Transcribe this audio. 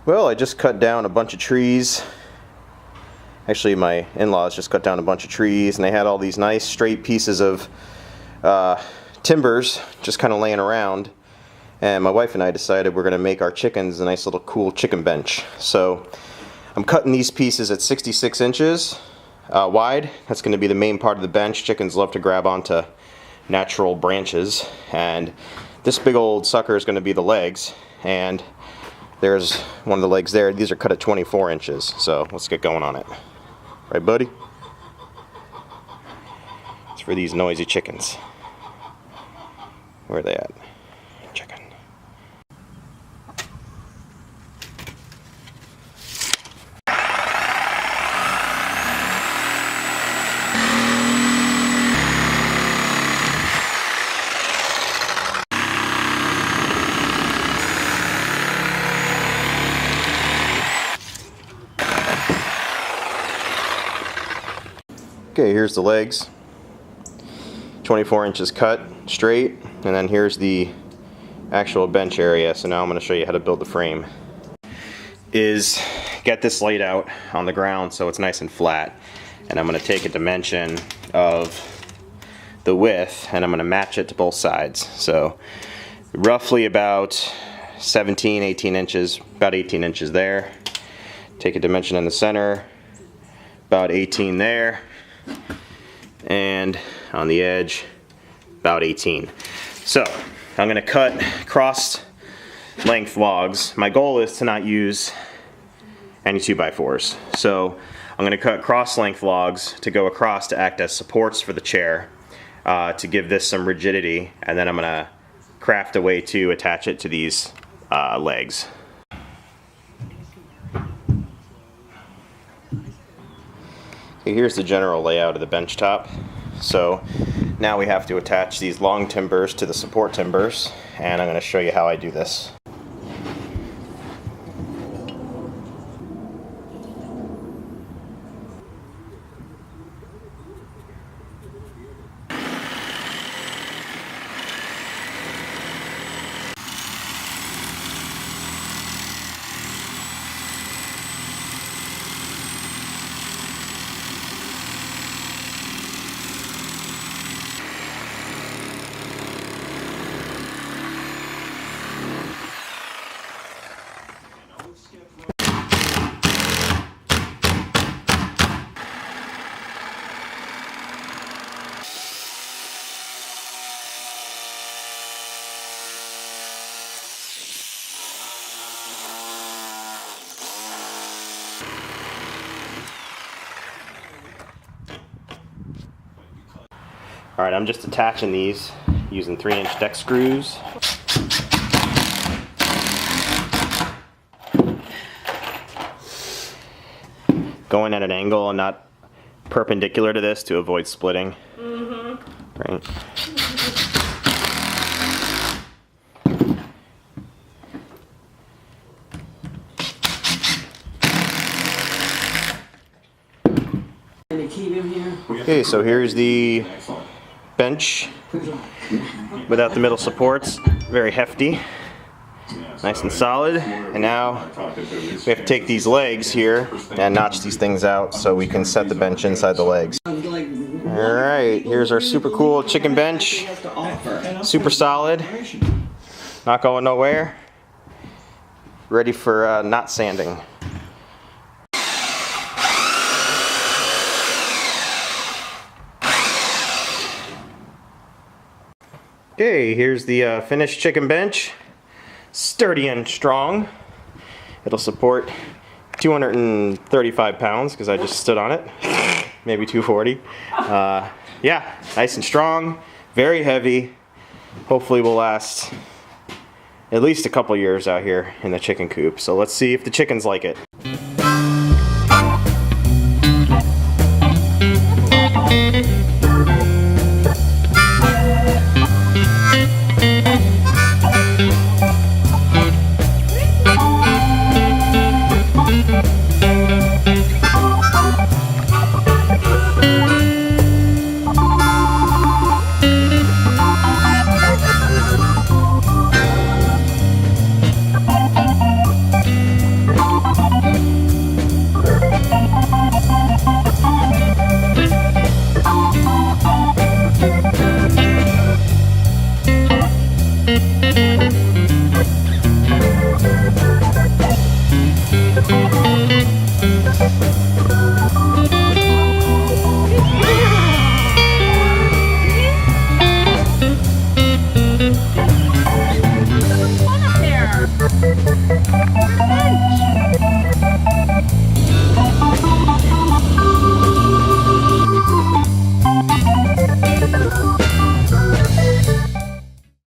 Well, I just cut down a bunch of trees. Actually, my in-laws just cut down a bunch of trees, and they had all these nice straight pieces of timbers just kind of laying around. And my wife and I decided we're going to make our chickens a nice little cool chicken bench. So I'm cutting these pieces at 66 inches wide. That's going to be the main part of the bench. Chickens love to grab onto natural branches, and this big old sucker is going to be the legs, and there's one of the legs there. These are cut at 24 inches, so let's get going on it. Right, buddy? It's for these noisy chickens. Where are they at? Chicken. Okay, here's the legs. 24 inches cut straight, and then here's the actual bench area. So now I'm going to show you how to build the frame. Is get this laid out on the ground so it's nice and flat, and I'm going to take a dimension of the width and I'm going to match it to both sides. So roughly about 17, 18 inches, about 18 inches there. Take a dimension in the center, about 18 there, and on the edge about 18. So I'm going to cut cross length logs. My goal is to not use any 2x4s. So I'm going to cut cross length logs to go across to act as supports for the chair to give this some rigidity, and then I'm going to craft a way to attach it to these legs. Okay, here's the general layout of the bench top. So now we have to attach these long timbers to the support timbers, and I'm going to show you how I do this. Alright, I'm just attaching these using 3-inch deck screws. Going at an angle and not perpendicular to this to avoid splitting. Right. Okay, so here's the bench without the middle supports. Very hefty, nice and solid. And now we have to take these legs here and notch these things out so we can set the bench inside the legs. Alright, here's our super cool chicken bench. Super solid, not going nowhere. Ready for knot sanding. Okay, here's the finished chicken bench. Sturdy and strong. It'll support 235 pounds because I just stood on it. Maybe 240. Yeah, nice and strong, very heavy. Hopefully will last at least a couple years out here in the chicken coop. So let's see if the chickens like it.